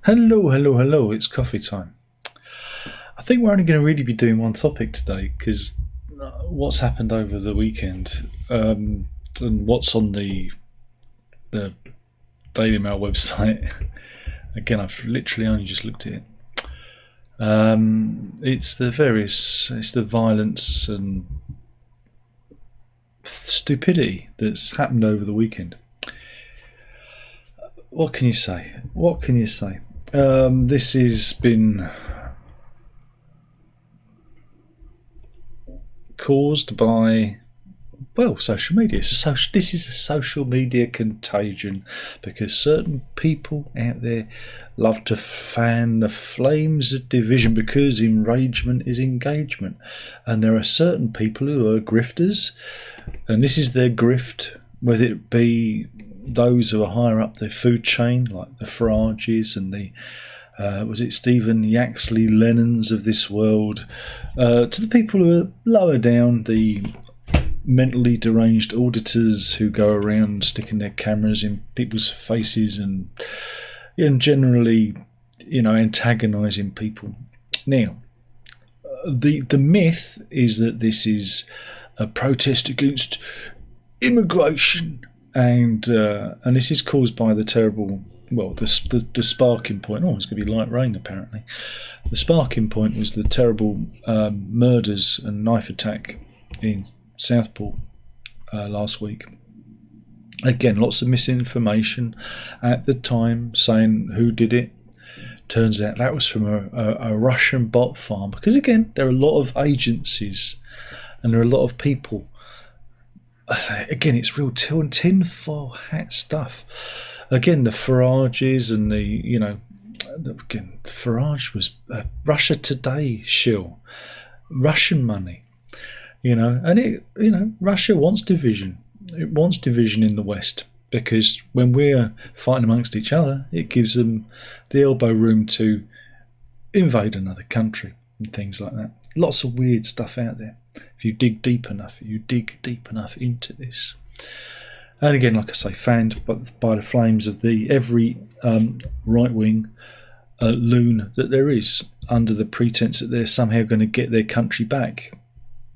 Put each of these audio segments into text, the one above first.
Hello, hello, hello, it's coffee time. I think we're only going to really be doing one topic today because what's happened over the weekend and what's on the Daily Mail website. Again, I've literally only just looked at it. It's the violence and stupidity that's happened over the weekend. What can you say? What can you say? This has been caused by, well, social media. This is a social media contagion because certain people out there love to fan the flames of division because enragement is engagement. And there are certain people who are grifters, and this is their grift, whether it be those who are higher up the food chain, like the Farages and the was it Stephen Yaxley Lennons of this world, to the people who are lower down, the mentally deranged auditors who go around sticking their cameras in people's faces and generally, antagonising people. Now, the myth is that this is a protest against immigration, and this is caused by the terrible. Well, the sparking point. Oh, it's going to be light rain apparently. The sparking point was the terrible murders and knife attack in Southport last week. Again, lots of misinformation at the time saying who did it. Turns out that was from a Russian bot farm. Because again, there are a lot of agencies and there are a lot of people. Again, it's real tinfoil hat stuff. Again, the Farages and again, Farage was Russia Today shill, Russian money, and Russia wants division. It wants division in the West because when we're fighting amongst each other, it gives them the elbow room to invade another country and things like that. Lots of weird stuff out there. If you dig deep enough into this. And again, like I say, fanned by the flames of every right-wing loon that there is, under the pretense that they're somehow going to get their country back.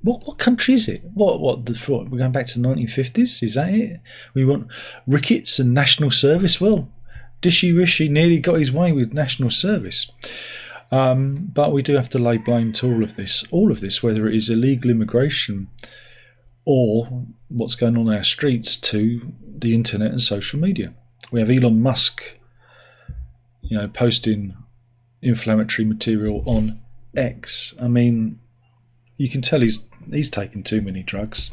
What country is it? What we're going back to the 1950s? Is that it? We want rickets and national service? Well, Dishy Rishi nearly got his way with national service. But we do have to lay blame to all of this, whether it is illegal immigration or what's going on in our streets, to the internet and social media. We have Elon Musk, posting inflammatory material on X. I mean, you can tell he's taken too many drugs.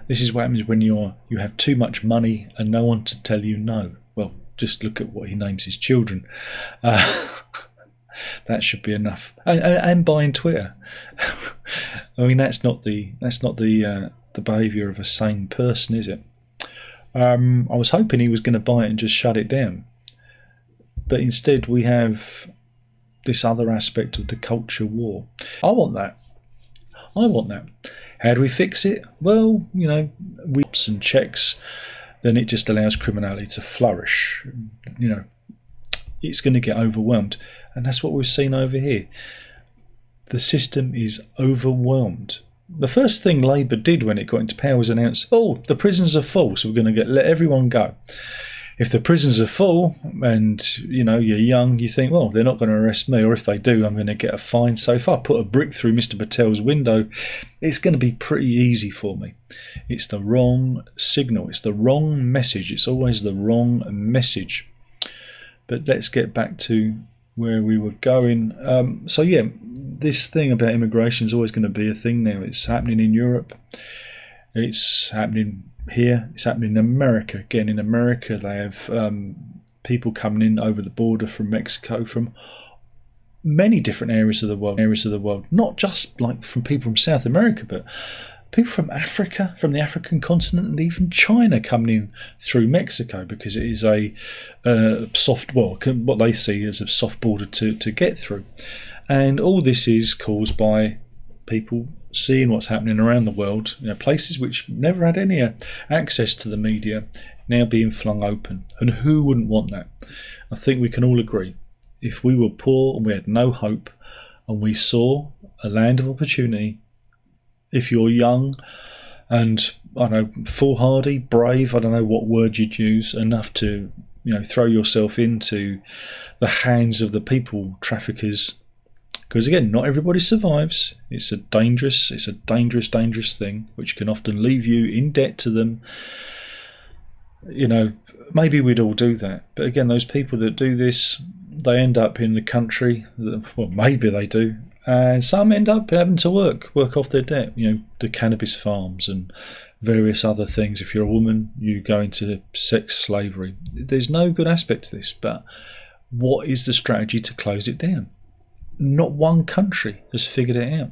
This is what happens when you have too much money and no one to tell you no. Well, just look at what he names his children. That should be enough. And buying Twitter. I mean, that's not the behaviour of a sane person, is it? I was hoping he was going to buy it and just shut it down, but instead we have this other aspect of the culture war. I want that. How do we fix it? Well, we and checks, then it just allows criminality to flourish. It's going to get overwhelmed, and that's what we've seen over here. The system is overwhelmed. The first thing Labour did when it got into power was announce, the prisons are full, so we're going to let everyone go. If the prisons are full and you're young, you think, well, they're not going to arrest me, or if they do, I'm going to get a fine. So if I put a brick through Mr. Patel's window, it's going to be pretty easy for me. It's the wrong signal. It's the wrong message. It's always the wrong message. But let's get back to where we were going. This thing about immigration is always going to be a thing now. It's happening in Europe. It's happening here. It's happening in America. Again, in America, they have people coming in over the border from Mexico, from many different areas of the world. Not just like from people from South America, but people from Africa, from the African continent, and even China coming in through Mexico, because it is a what they see as a soft border to get through. And all this is caused by people seeing what's happening around the world, places which never had any access to the media now being flung open. And who wouldn't want that? I think we can all agree. if we were poor and we had no hope and we saw a land of opportunity, if you're young and, I don't know, foolhardy, brave, I don't know what word you'd use, enough to, throw yourself into the hands of the people traffickers, because again, not everybody survives. It's a dangerous thing, which can often leave you in debt to them. Maybe we'd all do that, but again, those people that do this, they end up in the country. Well, maybe they do, and some end up having to work off their debt. The cannabis farms and various other things. If you're a woman, you go into sex slavery. There's no good aspect to this, but what is the strategy to close it down? Not one country has figured it out.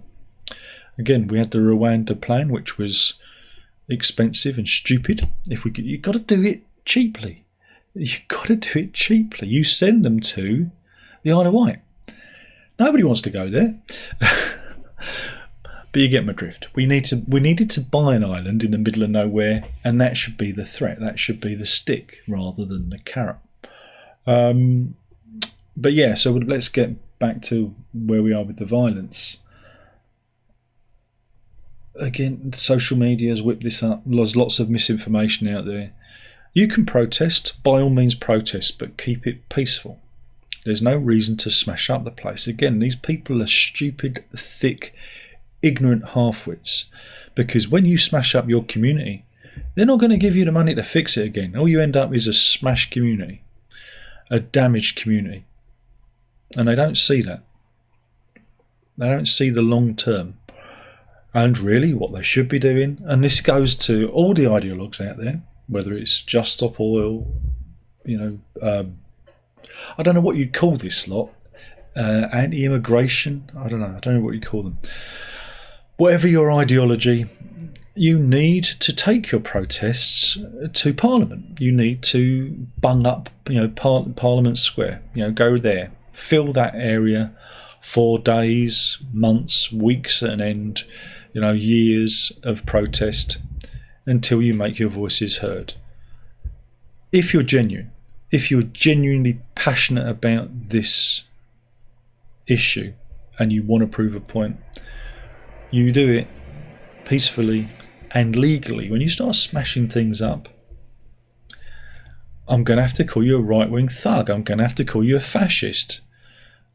Again, we had the Rwanda plan, which was expensive and stupid. You've got to do it cheaply. You've got to do it cheaply. You send them to the Isle of Wight. Nobody wants to go there. But you get my drift. We needed to buy an island in the middle of nowhere, and that should be the threat. That should be the stick rather than the carrot. But yeah, so let's get back to where we are with the violence. Again, social media has whipped this up. There's lots of misinformation out there. You can protest, by all means protest, but keep it peaceful. There's no reason to smash up the place. Again, these people are stupid, thick, ignorant halfwits, because when you smash up your community, they're not going to give you the money to fix it again. All you end up is a smashed community, a damaged community, and they don't see that. They don't see the long term. And really what they should be doing, and this goes to all the ideologues out there, whether it's Just Stop Oil, I don't know what you'd call this lot, anti-immigration, I don't know what you call them. Whatever your ideology, you need to take your protests to Parliament. You need to bung up, Parliament Square. Go there, fill that area for days, months, weeks at an end. Years of protest until you make your voices heard. If you're genuinely passionate about this issue and you want to prove a point, you do it peacefully and legally. When you start smashing things up, I'm going to have to call you a right-wing thug. I'm going to have to call you a fascist.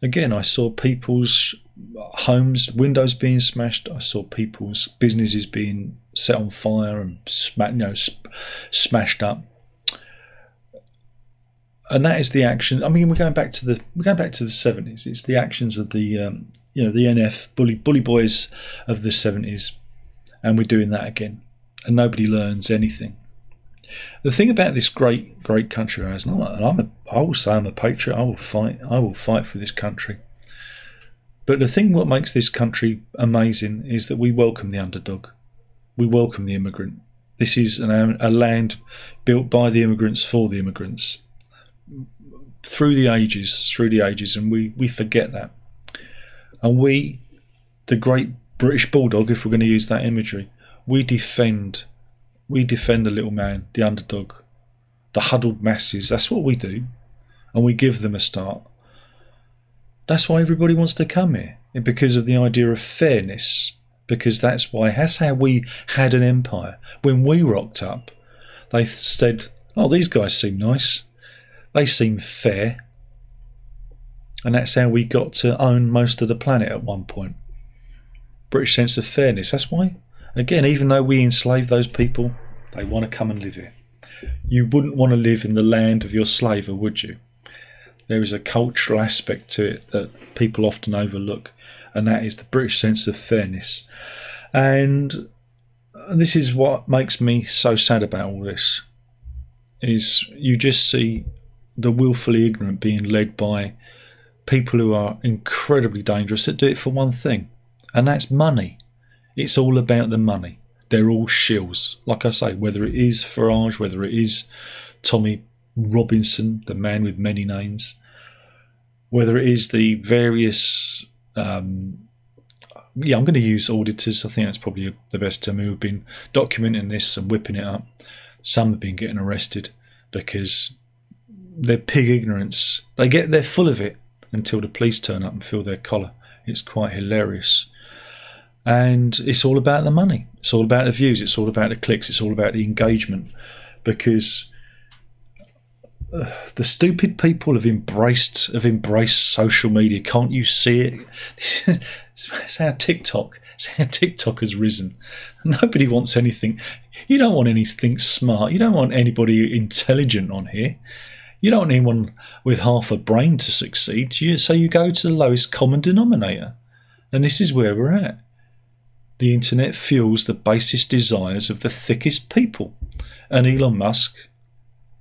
Again, I saw people's homes, windows being smashed. I saw people's businesses being set on fire and smashed up. And that is the action. I mean, we're going back to the 70s. It's the actions of the the NF bully boys of the 70s, and we're doing that again. And nobody learns anything. The thing about this great country, I will say I'm a patriot. I will fight for this country. But the thing what makes this country amazing is that we welcome the underdog. We welcome the immigrant. This is a land built by the immigrants for the immigrants through the ages, and we forget that. And we, the great British bulldog, if we're going to use that imagery, we defend the little man, the underdog, the huddled masses. That's what we do, and we give them a start. That's why everybody wants to come here, because of the idea of fairness, because that's how we had an empire. When we rocked up, they said, oh, these guys seem nice, they seem fair, and that's how we got to own most of the planet at one point. British sense of fairness. That's why, again, even though we enslaved those people, they want to come and live here. You wouldn't want to live in the land of your slaver, would you? There is a cultural aspect to it that people often overlook, and that is the British sense of fairness. And this is what makes me so sad about all this, is you just see the willfully ignorant being led by people who are incredibly dangerous that do it for one thing, and that's money. It's all about the money. They're all shills. Like I say, whether it is Farage, whether it is Tommy Robinson, the man with many names, whether it is the various I'm going to use auditors. I think that's probably the best term, who have been documenting this and whipping it up. Some have been getting arrested because their pig ignorance, they're full of it. until the police turn up and feel their collar. It's quite hilarious. And it's all about the money. It's all about the views. It's all about the clicks. It's all about the engagement. Because the stupid people have embraced social media. Can't you see it? It's how TikTok has risen. Nobody wants anything. You don't want anything smart. You don't want anybody intelligent on here. You don't want anyone with half a brain to succeed. So you go to the lowest common denominator. And this is where we're at. The internet fuels the basest desires of the thickest people. And Elon Musk,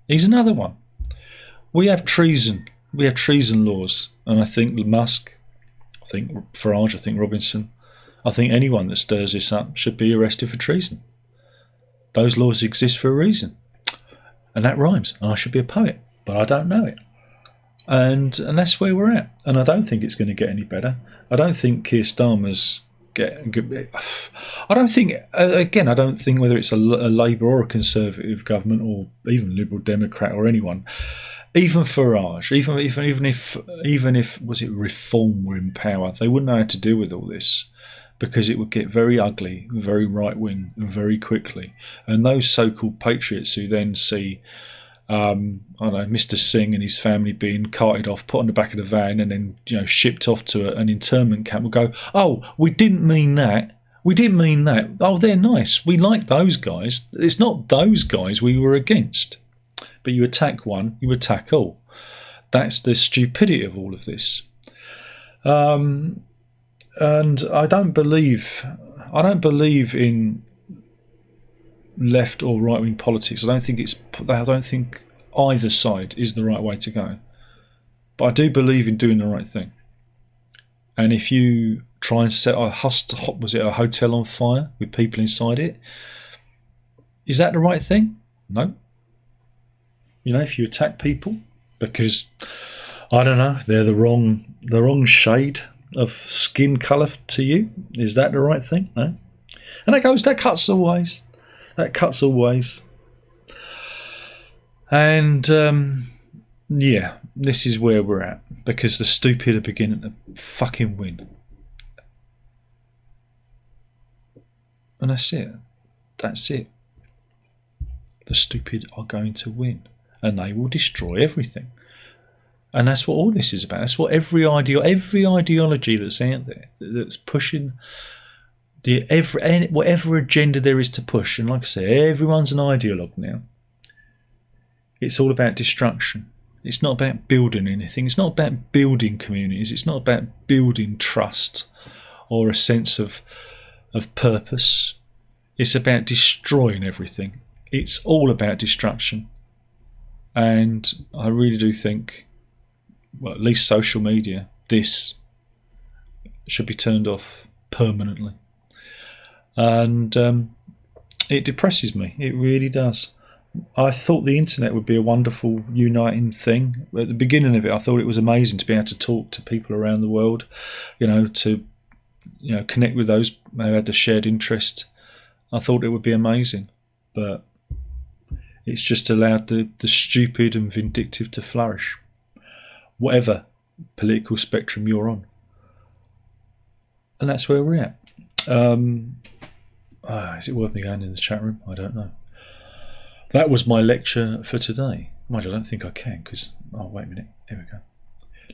he's another one. We have treason. We have treason laws. And I think Musk, I think Farage, I think Robinson, I think anyone that stirs this up should be arrested for treason. Those laws exist for a reason. And that rhymes. And I should be a poet, but I don't know it. And that's where we're at. And I don't think it's going to get any better. I don't think Keir Starmer's I don't think, again, I don't think whether it's a Labour or a Conservative government or even Liberal Democrat or anyone, even Farage, even if was it Reform were in power, they wouldn't know how to deal with all this, because it would get very ugly, very right wing, very quickly. And those so-called patriots who then see, I don't know, Mr. Singh and his family being carted off, put on the back of the van, and then shipped off to an internment camp, will go, "Oh, we didn't mean that. We didn't mean that. Oh, they're nice. We like those guys. It's not those guys we were against." But you attack one, you attack all. That's the stupidity of all of this. And I don't believe in left or right wing politics. I don't think either side is the right way to go. But I do believe in doing the right thing. And if you try and set a hotel on fire with people inside it, is that the right thing? No. If you attack people because, I don't know, they're the wrong shade of skin colour to you, is that the right thing? No. And that cuts all ways. That cuts all ways. And yeah, this is where we're at, because the stupid are beginning to fucking win. And that's it. That's it. The stupid are going to win, and they will destroy everything. And that's what all this is about. That's what every ideology that's out there, that's pushing whatever agenda there is to push. And like I say, everyone's an ideologue now. It's all about destruction. It's not about building anything. It's not about building communities. It's not about building trust or a sense of purpose. It's about destroying everything. It's all about destruction. And I really do think, well, at least social media, this should be turned off permanently. And it depresses me. It really does. I thought the internet would be a wonderful uniting thing. At the beginning of it, I thought it was amazing to be able to talk to people around the world, to connect with those who had a shared interest. I thought it would be amazing, but it's just allowed the stupid and vindictive to flourish, whatever political spectrum you're on. And that's where we're at. Is it worth me going in the chat room? I don't know. That was my lecture for today. Mind you, I don't think I can, because... Oh, wait a minute. Here we go.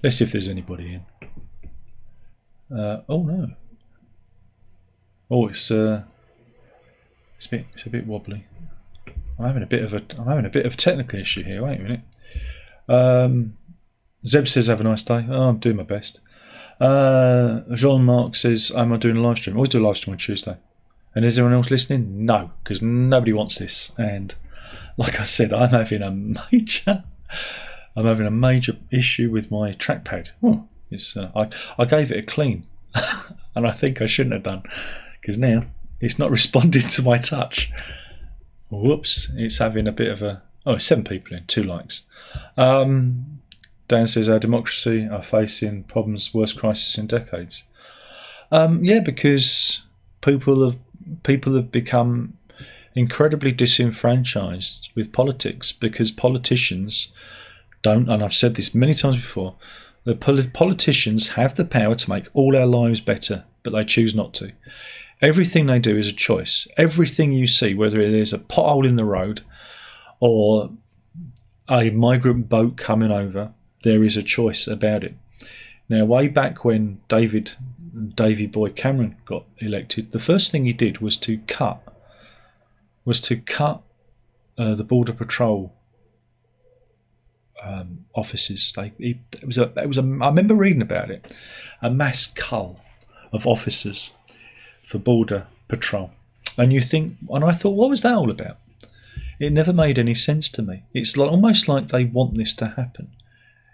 Let's see if there's anybody in. Oh, no. Oh, it's a bit wobbly. I'm having a bit of a technical issue here. Wait a minute. Zeb says, "Have a nice day." Oh, I'm doing my best. Jean-Marc says, "Am I doing a live stream?" I always do a live stream on Tuesday. And is anyone else listening? No, because nobody wants this. And like I said, I'm having a major issue with my trackpad. Oh, I gave it a clean, and I think I shouldn't have done, because now it's not responding to my touch. Whoops! It's having a bit of a... Oh, 7 people in, 2 likes. Dan says, "Our democracy are facing problems, worst crisis in decades." Yeah, because people have become incredibly disenfranchised with politics, because politicians don't, and I've said this many times before, The politicians have the power to make all our lives better, but they choose not to. Everything they do is a choice. Everything you see, whether it is a pothole in the road or a migrant boat coming over, there is a choice about it. Now, way back when Davy Boy Cameron got elected, the first thing he did was to cut the Border Patrol offices. I remember reading about it, a mass cull of officers for Border Patrol. And I thought, what was that all about? It never made any sense to me. It's almost like they want this to happen.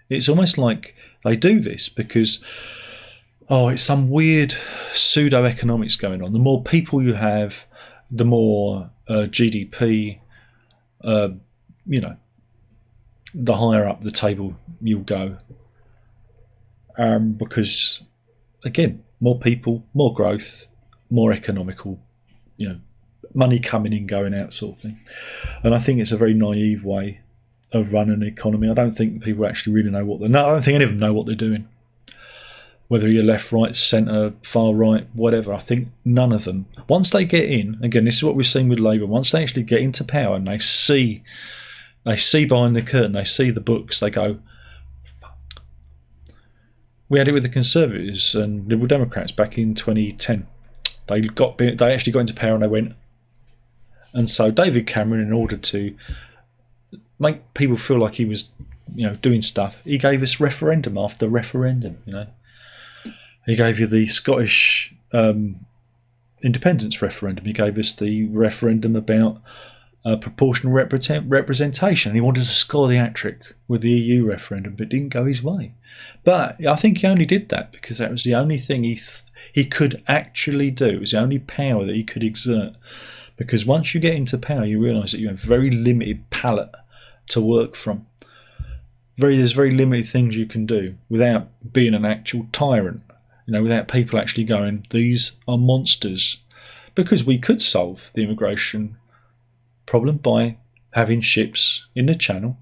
It's almost like they do this because, it's some weird pseudo-economics going on. The more people you have, the more GDP, the higher up the table you'll go. Because, again, more people, more growth, more economical, money coming in, going out sort of thing. And I think it's a very naive way of running an economy. I don't think people actually really know I don't think any of them know what they're doing. Whether you're left, right, centre, far right, whatever, I think none of them. Once they get in, again, this is what we've seen with Labour, once they actually get into power and they see behind the curtain, they see the books, they go, fuck. We had it with the Conservatives and Liberal Democrats back in 2010. They actually got into power and they went. And so David Cameron, in order to make people feel like he was, doing stuff, he gave us referendum after referendum. He gave you the Scottish independence referendum. He gave us the referendum about proportional representation. He wanted to score the hat-trick with the EU referendum, but it didn't go his way. But I think he only did that because that was the only thing he could actually do. It was the only power that he could exert. Because once you get into power, you realise that you have very limited palette to work from. There's very limited things you can do without being an actual tyrant. Without people actually going, these are monsters. Because we could solve the immigration problem by having ships in the Channel,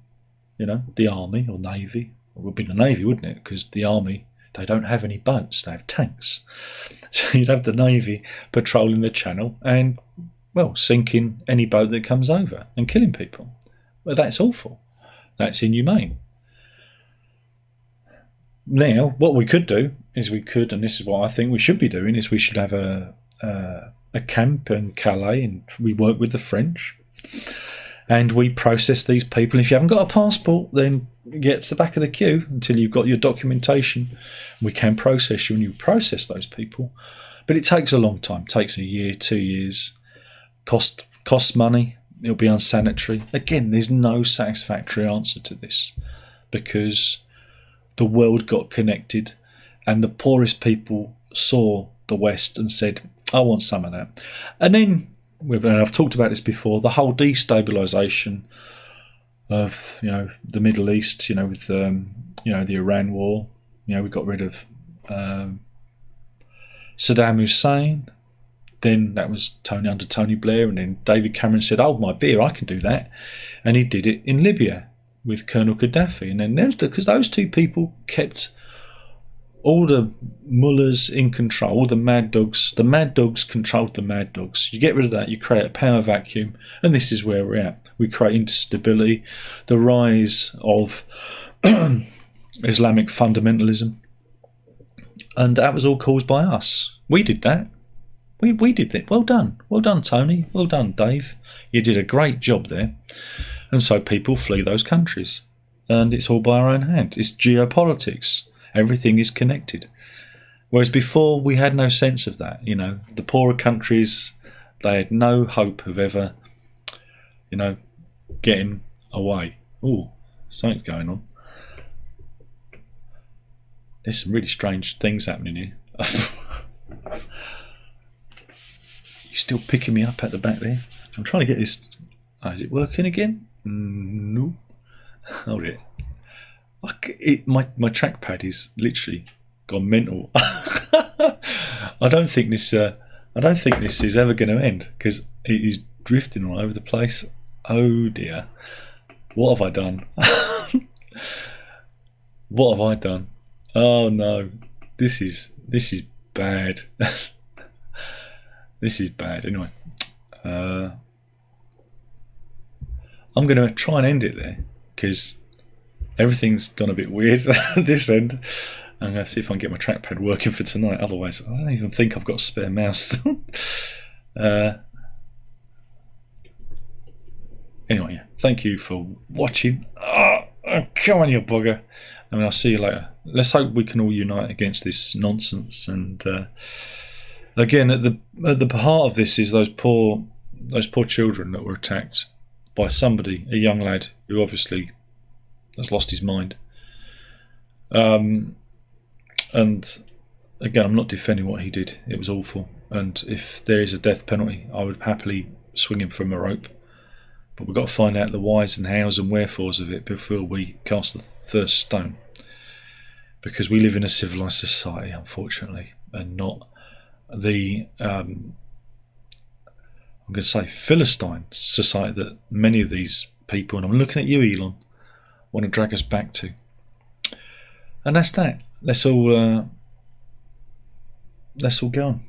the Army or Navy. It would be the Navy, wouldn't it? Because the Army, they don't have any boats, they have tanks. So you'd have the Navy patrolling the Channel and, sinking any boat that comes over and killing people. Well, that's awful. That's inhumane. Now, what we could do is and this is what I think we should be doing, is we should have a camp in Calais, and we work with the French, and we process these people. If you haven't got a passport, then get to the back of the queue until you've got your documentation. We can process you, and you process those people. But it takes a long time. It takes a year, 2 years. Costs money. It'll be unsanitary. Again, there's no satisfactory answer to this because the world got connected and the poorest people saw the West and said, I want some of that. And then, and I've talked about this before, the whole destabilisation of the Middle East, with the Iran war. We got rid of Saddam Hussein. Then that was under Tony Blair, and then David Cameron said, "Hold my beer, I can do that," and he did it in Libya with Colonel Gaddafi. And then because those two people kept all the mullahs in control, all the mad dogs controlled the mad dogs. You get rid of that, you create a power vacuum, and this is where we're at. We create instability, the rise of Islamic fundamentalism, and that was all caused by us. We did that. We did it. Well done, Tony. Well done, Dave. You did a great job there. And so people flee those countries, and it's all by our own hand. It's geopolitics. Everything is connected. Whereas before, we had no sense of that. The poorer countries, they had no hope of ever, getting away. Oh, something's going on. There's some really strange things happening here. You're still picking me up at the back there. I'm trying to get this. Oh, is it working again? No. Hold it. My trackpad is literally gone mental. I don't think this is ever going to end because it is drifting all over the place. Oh dear. What have I done? What have I done? Oh no, this is bad. This is bad. Anyway, uh, I'm going to try and end it there because everything's gone a bit weird at this end. I'm going to see if I can get my trackpad working for tonight. Otherwise, I don't even think I've got a spare mouse. Anyway, yeah, thank you for watching. Oh, come on, you bugger. I mean, I'll see you later. Let's hope we can all unite against this nonsense. And again, at the heart of this is those poor children that were attacked by somebody, a young lad who obviously has lost his mind. And again, I'm not defending what he did. It was awful. And if there is a death penalty, I would happily swing him from a rope. But we've got to find out the whys and hows and wherefores of it before we cast the first stone. Because we live in a civilised society, unfortunately, and not the I'm going to say Philistine society that many of these people, and I'm looking at you, Elon, want to drag us back to. And that's that. Let's all go on.